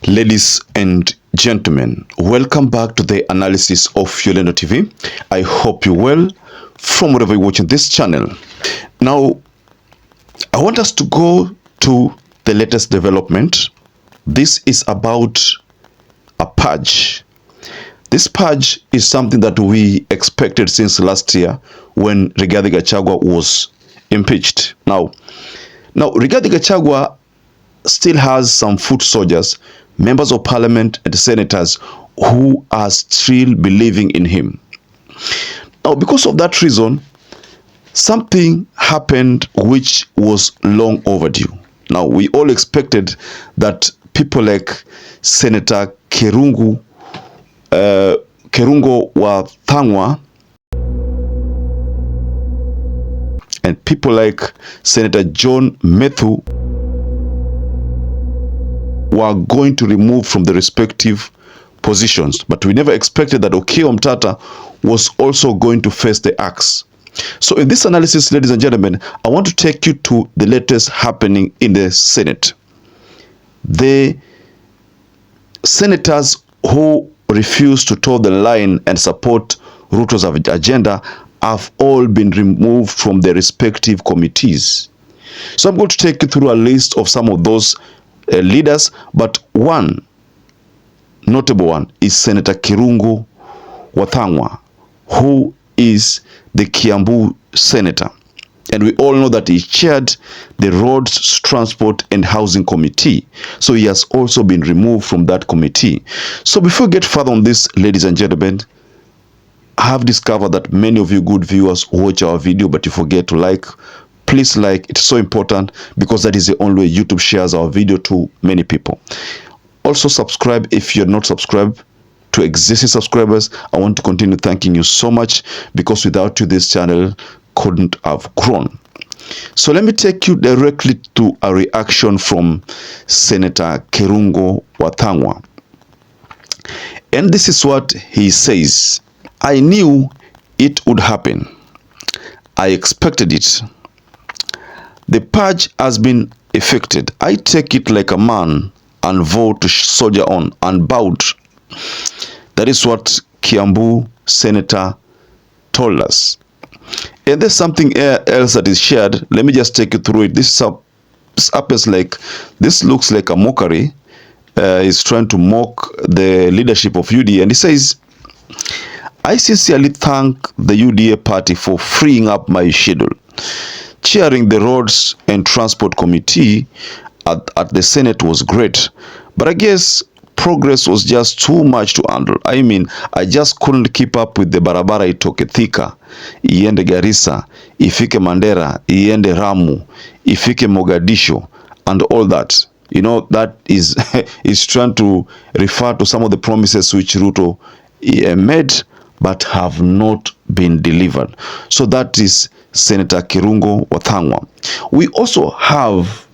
Ladies and gentlemen, welcome back to the analysis of YOLENO TV. I hope you're well from wherever you're watching this channel. Now, I want us to go to the latest development. This is about a purge. This purge is something that we expected since last year when Rigathi Gachagua was impeached. Now Rigathi Gachagua still has some foot soldiers, members of parliament and senators who are still believing in him. Now, because of that reason, something happened which was long overdue. Now, we all expected that people like Senator Kirungo Wathangwa and people like Senator John Methu were going to remove from the respective positions. But we never expected that Okiya Omtatah was also going to face the axe. So in this analysis, ladies and gentlemen, I want to take you to the latest happening in the Senate. The senators who refuse to toe the line and support Ruto's agenda have all been removed from their respective committees. So I'm going to take you through a list of some of those leaders, but one notable one is Senator Kirungo Wathangwa, who is the Kiambu senator. And we all know that he chaired the Roads, Transport and Housing Committee. So he has also been removed from that committee. So before we get further on this, ladies and gentlemen, I have discovered that many of you good viewers watch our video, but you forget to like. Please like, it's so important because that is the only way YouTube shares our video to many people. Also subscribe if you're not subscribed. To existing subscribers, I want to continue thanking you so much because without you this channel couldn't have grown. So let me take you directly to a reaction from Senator Kirungo Wathangwa. And this is what he says. I knew it would happen. I expected it. The purge has been effected. I take it like a man and vow to soldier on unbowed. That is what Kiambu Senator told us. And there's something else that is shared. Let me just take you through it. This happens like, this looks like a mockery. He's trying to mock the leadership of UDA. And he says, I sincerely thank the UDA party for freeing up my schedule. Chairing the Roads and Transport Committee at the Senate was great, but I guess progress was just too much to handle. I mean, I just couldn't keep up with the barabara itoke Thika, iende Garissa, ifike Mandera, iende Ramu, ifike Mogadishu, and all that. You know, that is trying to refer to some of the promises which Ruto made but have not been delivered. So that is Senator Kirungo Wathangwa. We also have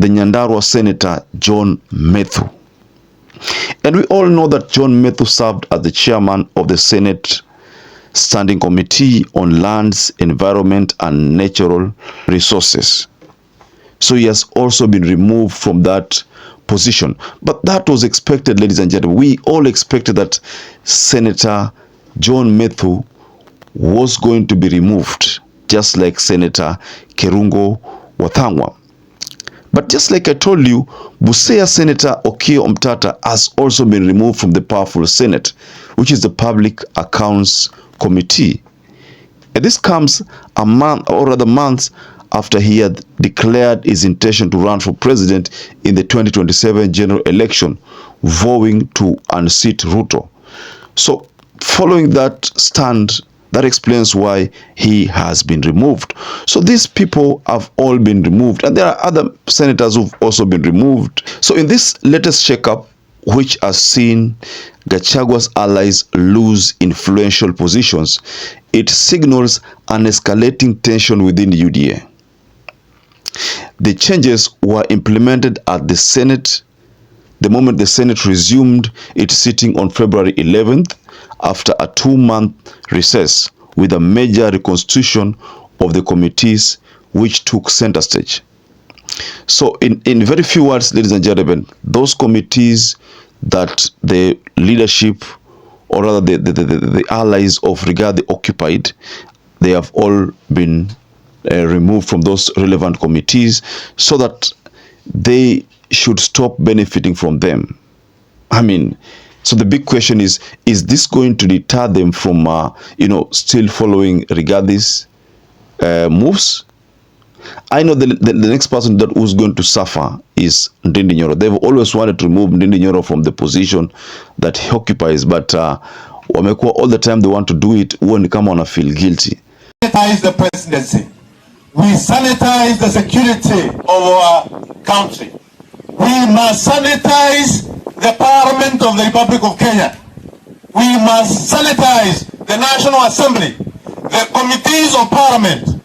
the Nyandarua Senator John Methu. And we all know that John Methu served as the chairman of the Senate Standing Committee on Lands, Environment and Natural Resources. So he has also been removed from that position. But that was expected, ladies and gentlemen. We all expected that Senator John Methu was going to be removed, just like Senator Kirungo Wathangwa. But just like I told you, Busia Senator Okiya Omtatah has also been removed from the powerful Senate, which is the Public Accounts Committee. And this comes a month, or rather months, after he had declared his intention to run for president in the 2027 general election, vowing to unseat Ruto. So following that stand, that explains why he has been removed. So these people have all been removed, and there are other senators who've also been removed. So in this latest shakeup, which has seen Gachagua's allies lose influential positions, it signals an escalating tension within UDA. The changes were implemented at the Senate the moment the Senate resumed its sitting on February 11th after a 2-month recess, with a major reconstitution of the committees which took center stage. So in very few words, ladies and gentlemen, those committees that the leadership, or rather the allies of Rigathi occupied, they have all been removed from those relevant committees so that they should stop benefiting from them. I mean, so the big question is this going to deter them from, still following Rigathi's moves? I know the next person that who's going to suffer is Ndindi Nyoro. They've always wanted to remove Ndindi Nyoro from the position that he occupies, but wamekuwa all the time they want to do it when kama wana feel guilty. Sanitize the presidency. We sanitize the security of our country. We must sanitize the Parliament of the Republic of Kenya. We must sanitize the National Assembly, the committees of Parliament.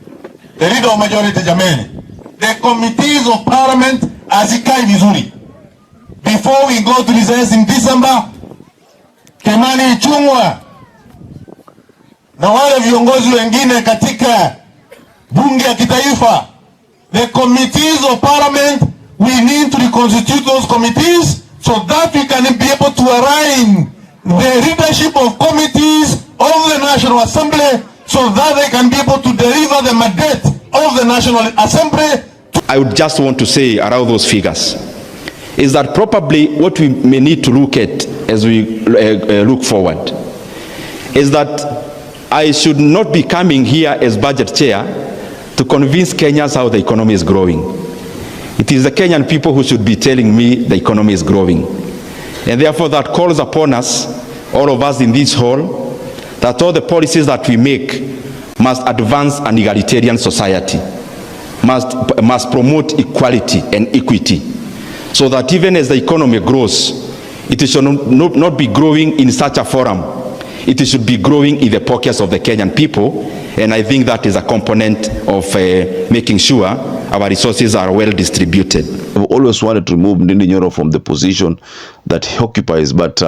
The leader of majority jameni, the committees of Parliament hazikai vizuri. Before we go to recess in December, Kimani ICHUNGWA na wale viongozi wengine katika bunge ya kitaifa, the committees of Parliament, we need to reconstitute those committees so that we can be able to align the leadership of committees of the National Assembly so that they can be able to deliver the mandate of the National Assembly. I would just want to say around those figures is that probably what we may need to look at as we look forward is that I should not be coming here as budget chair to convince Kenyans how the economy is growing. It is the Kenyan people who should be telling me the economy is growing. And therefore that calls upon us, all of us in this hall, that all the policies that we make must advance an egalitarian society, must promote equality and equity, so that even as the economy grows, it should not be growing in such a forum. It should be growing in the pockets of the Kenyan people, and I think that is a component of making sure our resources are well distributed. We've always wanted to remove Ndindi Nyoro from the position that he occupies, but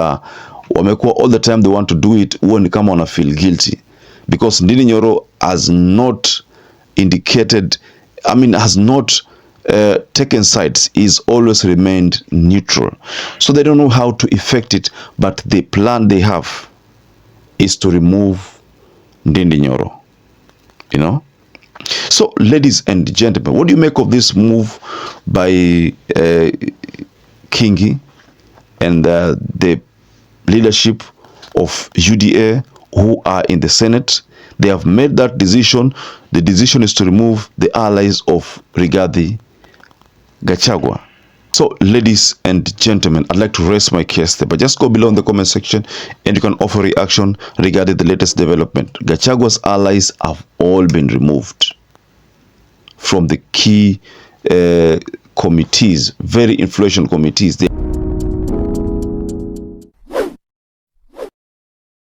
wamekuwa all the time they want to do it when kama wana feel guilty, because Ndindi Nyoro has not indicated, has not taken sides. He's always remained neutral. So they don't know how to effect it, but the plan they have is to remove Ndindi Nyoro, So, ladies and gentlemen, what do you make of this move by Kingi and the leadership of UDA who are in the Senate? They have made that decision. The decision is to remove the allies of Rigathi Gachagua. So, ladies and gentlemen, I'd like to raise my case there, but just go below in the comment section and you can offer reaction regarding the latest development. Gachagua's allies have all been removed from the key committees, very influential committees.